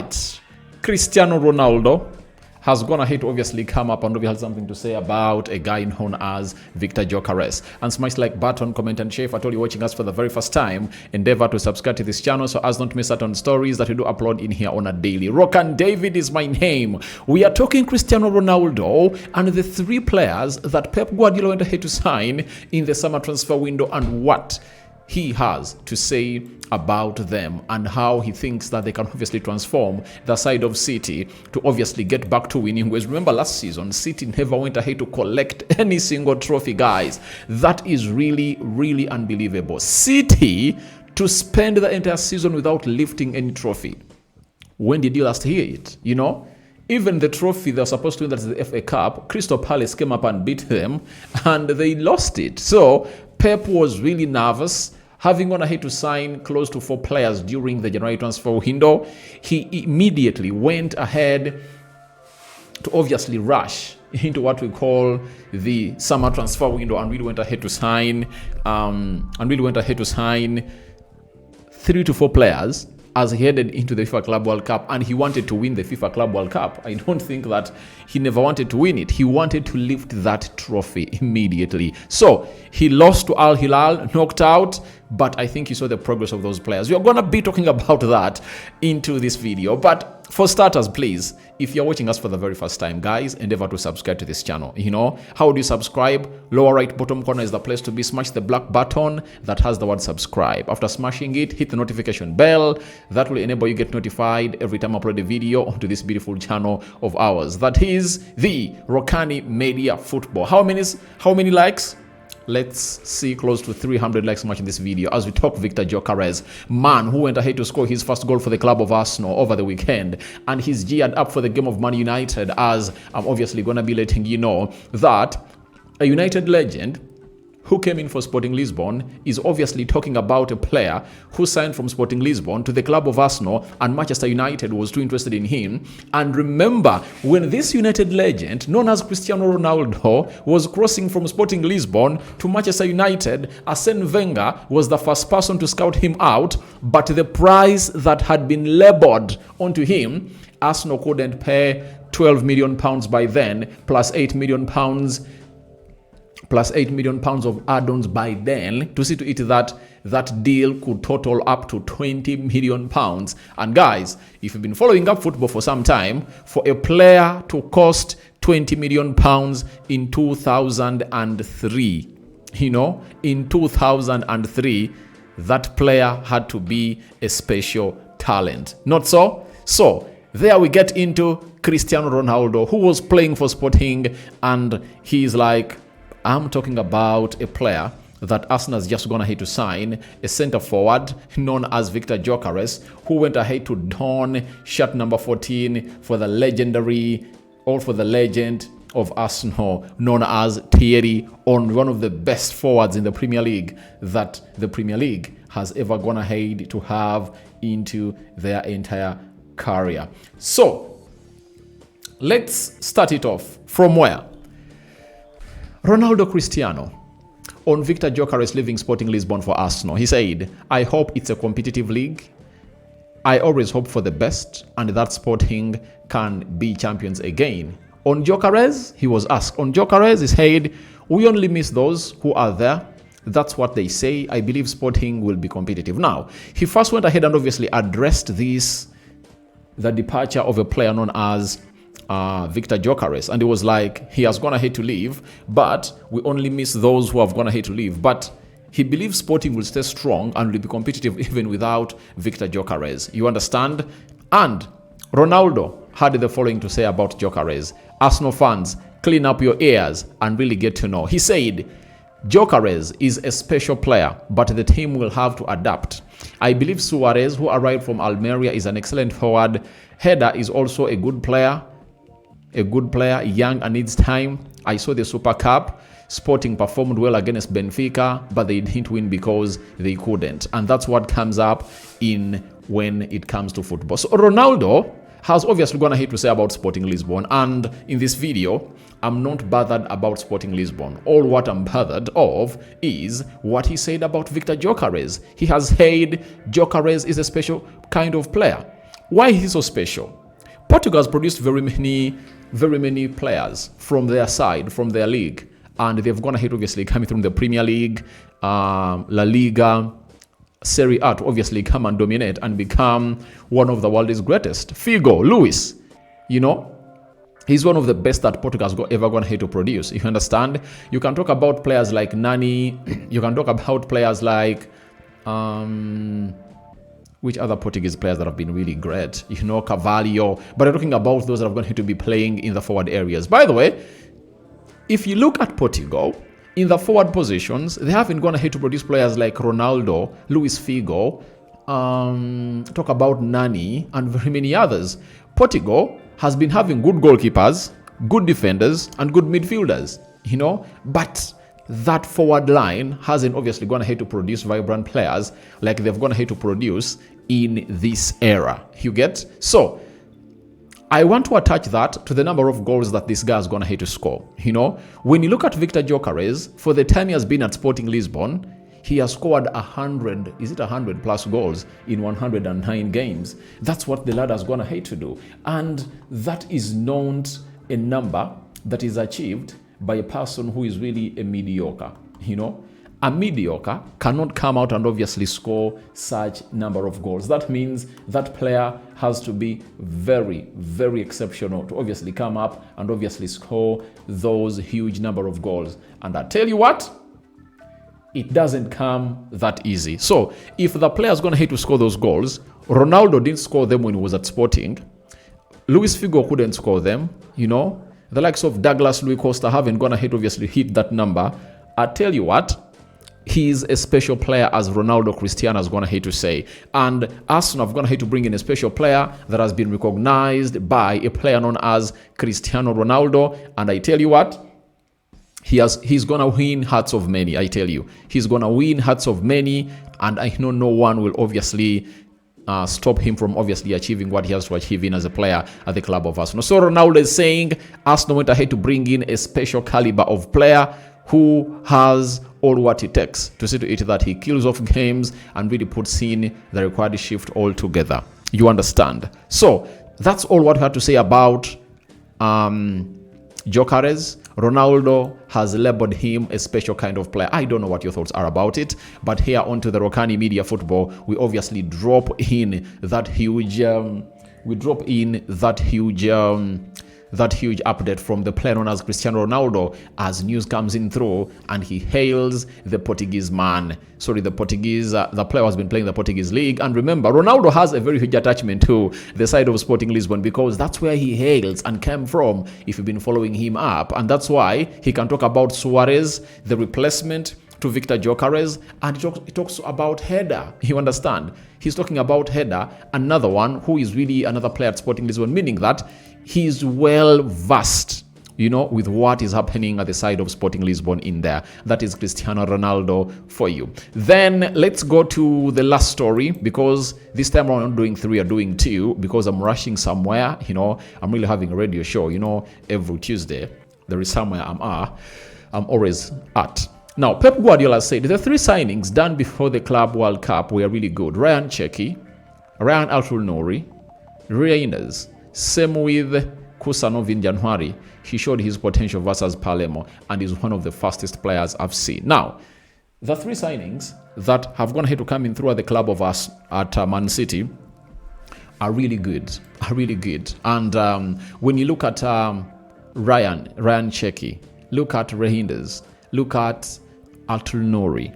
right, Cristiano Ronaldo has gone ahead to obviously come up and obviously has something to say about a guy known as Vikto Gyokeres. And smash like button, comment and share. If at all you're watching us for the very first time, endeavor to subscribe to this channel so as not to miss out on stories that we do upload in here on a daily. Rokani David is my name. We are talking Cristiano Ronaldo and the three players that Pep Guardiola went ahead to sign in the summer transfer window and what he has to say about them and how he thinks that they can obviously transform the side of City to obviously get back to winning ways. Remember last season, City never went ahead to collect any single trophy, guys. That is really, really unbelievable. City to spend the entire season without lifting any trophy. When did you last hear it? You know? Even the trophy they were supposed to win, that's the FA Cup, Crystal Palace came up and beat them and they lost it. So Pep was really nervous, having gone ahead to sign close to 4 players during the January transfer window. He immediately went ahead to obviously rush into what we call the summer transfer window and really went ahead to sign 3 to 4 players as he headed into the FIFA Club World Cup, and he wanted to win the FIFA Club World Cup. I don't think that he never wanted to win it. He wanted to lift that trophy immediately. So he lost to Al Hilal, knocked out, but I think you saw the progress of those players. We're going to be talking about that into this video. But for starters, please, if you're watching us for the very first time, guys, endeavor to subscribe to this channel. You know, how do you subscribe? Lower right bottom corner is the place to be. Smash the black button that has the word subscribe. After smashing it, hit the notification bell. That will enable you get notified every time I upload a video onto this beautiful channel of ours. That is the Rokani Media Football. How many likes? Let's see close to 300 likes much in this video as we talk Vikto Gyokeres, man who went ahead to score his first goal for the club of Arsenal over the weekend, and he's geared up for the game of Man United, as I'm obviously going to be letting you know that a United legend who came in for Sporting Lisbon is obviously talking about a player who signed from Sporting Lisbon to the club of Arsenal, and Manchester United was too interested in him. And remember, when this United legend, known as Cristiano Ronaldo, was crossing from Sporting Lisbon to Manchester United, Arsene Wenger was the first person to scout him out, but the price that had been labelled onto him, Arsenal couldn't pay £12 million by then, plus £8 million of add-ons by then, to see to it that that deal could total up to £20 million. And guys, if you've been following up football for some time, for a player to cost £20 million in 2003, you know, in 2003, that player had to be a special talent. Not so? So there we get into Cristiano Ronaldo, who was playing for Sporting, and he's like, I'm talking about a player that Arsenal has just gone ahead to sign, a centre forward known as Vikto Gyokeres, who went ahead to don shirt number 14 for the legend of Arsenal, known as Thierry Henry, one of the best forwards in the Premier League that the Premier League has ever gone ahead to have into their entire career. So let's start it off from where? Ronaldo Cristiano on Vikto Gyokeres leaving Sporting Lisbon for Arsenal. He said, I hope it's a competitive league. I always hope for the best and that Sporting can be champions again. On Gyokeres, he was asked. On Gyokeres, he said, we only miss those who are there. That's what they say. I believe Sporting will be competitive. Now, he first went ahead and obviously addressed the departure of a player known as Vikto Gyokeres, and it was like he has gone ahead to leave, but we only miss those who have gone ahead to leave. But he believes Sporting will stay strong and will be competitive even without Vikto Gyokeres. You understand? And Ronaldo had the following to say about Gyokeres. Arsenal fans, clean up your ears and really get to know. He said, Gyokeres is a special player, but the team will have to adapt. I believe Suarez, who arrived from Almeria, is an excellent forward. Header is also a good player, young and needs time. I saw the Super Cup. Sporting performed well against Benfica, but they didn't win because they couldn't. And that's what comes up in when it comes to football. So Ronaldo has obviously gone ahead to say about Sporting Lisbon. And in this video, I'm not bothered about Sporting Lisbon. All what I'm bothered of is what he said about Vikto Gyokeres. He has said Gyokeres is a special kind of player. Why is he so special? Portugal has produced very many players from their side, from their league, and they've gone ahead, obviously, coming through the Premier League, La Liga, Serie A, to obviously come and dominate and become one of the world's greatest. Figo, Luis, he's one of the best that Portugal's ever gone ahead to produce. If you understand, you can talk about players like Nani, you can talk about players like which other Portuguese players that have been really great? Carvalho. But I'm talking about those that are going to be playing in the forward areas. By the way, if you look at Portugal, in the forward positions, they haven't gone ahead to produce players like Ronaldo, Luis Figo, talk about Nani, and very many others. Portugal has been having good goalkeepers, good defenders, and good midfielders, but that forward line hasn't obviously gone ahead to produce vibrant players like they've gone ahead to produce in this era. You get? So, I want to attach that to the number of goals that this guy has gone ahead to score. When you look at Viktor Gyokeres, for the time he has been at Sporting Lisbon, he has scored 100 plus goals in 109 games. That's what the lad has gone ahead to do. And that is not a number that is achieved by a person who is really a mediocre. A mediocre cannot come out and obviously score such number of goals. That means that player has to be very, very exceptional to obviously come up and obviously score those huge number of goals. And I tell you what, it doesn't come that easy. So if the player is going to hate to score those goals, Ronaldo didn't score them when he was at Sporting. Luis Figo couldn't score them. The likes of Douglas Luis Costa haven't gone ahead obviously hit that number. I tell you what, he's a special player, as Ronaldo Cristiano has gone ahead to say. And Arsenal have gone ahead to bring in a special player that has been recognized by a player known as Cristiano Ronaldo. And I tell you what, he's going to win hearts of many, I tell you. He's going to win hearts of many, and I know no one will obviously stop him from obviously achieving what he has to achieve in as a player at the club of Arsenal. So Ronaldo is saying Arsenal went ahead to bring in a special caliber of player who has all what it takes to see to it that he kills off games and really puts in the required shift altogether. You understand? So that's all what we have to say about Gyokeres. Ronaldo has labeled him a special kind of player. I don't know what your thoughts are about it, but here onto the Rokani Media Football, we obviously drop in that huge update from the player known as Cristiano Ronaldo as news comes in through and he hails the Portuguese man. The player has been playing the Portuguese league. And remember, Ronaldo has a very huge attachment to the side of Sporting Lisbon because that's where he hails and came from, if you've been following him up. And that's why he can talk about Suarez, the replacement to Viktor Gyokeres, and he talks about Header. You understand? He's talking about Header, another one who is really another player at Sporting Lisbon, meaning that he's well versed, with what is happening at the side of Sporting Lisbon in there. That is Cristiano Ronaldo for you. Then let's go to the last story, because this time around I'm not doing 3, I'm doing 2, because I'm rushing somewhere. I'm really having a radio show. Every Tuesday there is somewhere I'm always at. Now, Pep Guardiola said the 3 signings done before the Club World Cup were really good. Ryan Cherki, Ryan Altul-Nouri, Reinders. Same with Kusanov in January. He showed his potential versus Palermo and is one of the fastest players I've seen. Now, the 3 signings that have gone ahead to come in through at the club of us at Man City are really good. And when you look at Ryan Cherki, look at Reinders, look at Altul-Nouri,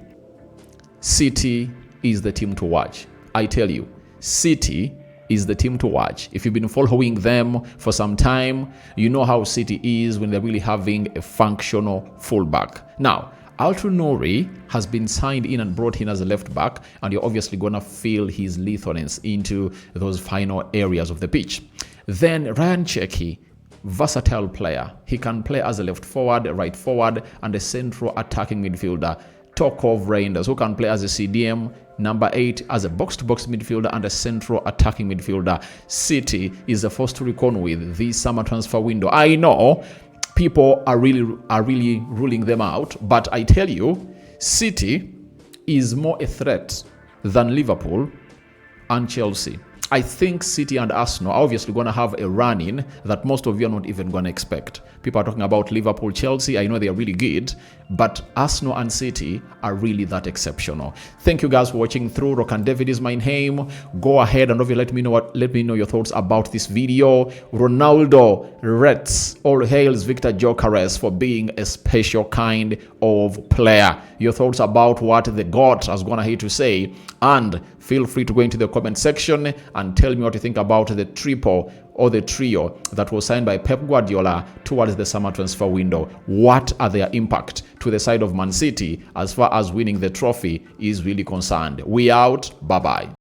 City is the team to watch. I tell you, City is the team to watch. If you've been following them for some time, you know how City is when they're really having a functional fullback. Now, Altul-Nouri has been signed in and brought in as a left back, and you're obviously going to feel his lethalness into those final areas of the pitch. Then Ryan Cherki, versatile player. He can play as a left forward, right forward, and a central attacking midfielder. Talk of Reinders, who can play as a CDM, number 8, as a box-to-box midfielder and a central attacking midfielder. City is the force to reckon with this summer transfer window. I know people are really ruling them out, but I tell you, City is more a threat than Liverpool and Chelsea. I think City and Arsenal are obviously going to have a run-in that most of you are not even going to expect. People are talking about Liverpool, Chelsea. I know they are really good, but Arsenal and City are really that exceptional. Thank you guys for watching through. Rokani David is my name. Go ahead and let me know your thoughts about this video. Ronaldo rates all hails Vikto Gyokeres for being a special kind of player. Your thoughts about what the GOAT has gone ahead to say, and feel free to go into the comment section and tell me what you think about the triple or the trio that was signed by Pep Guardiola towards the summer transfer window. What are their impact to the side of Man City as far as winning the trophy is really concerned? We out. Bye-bye.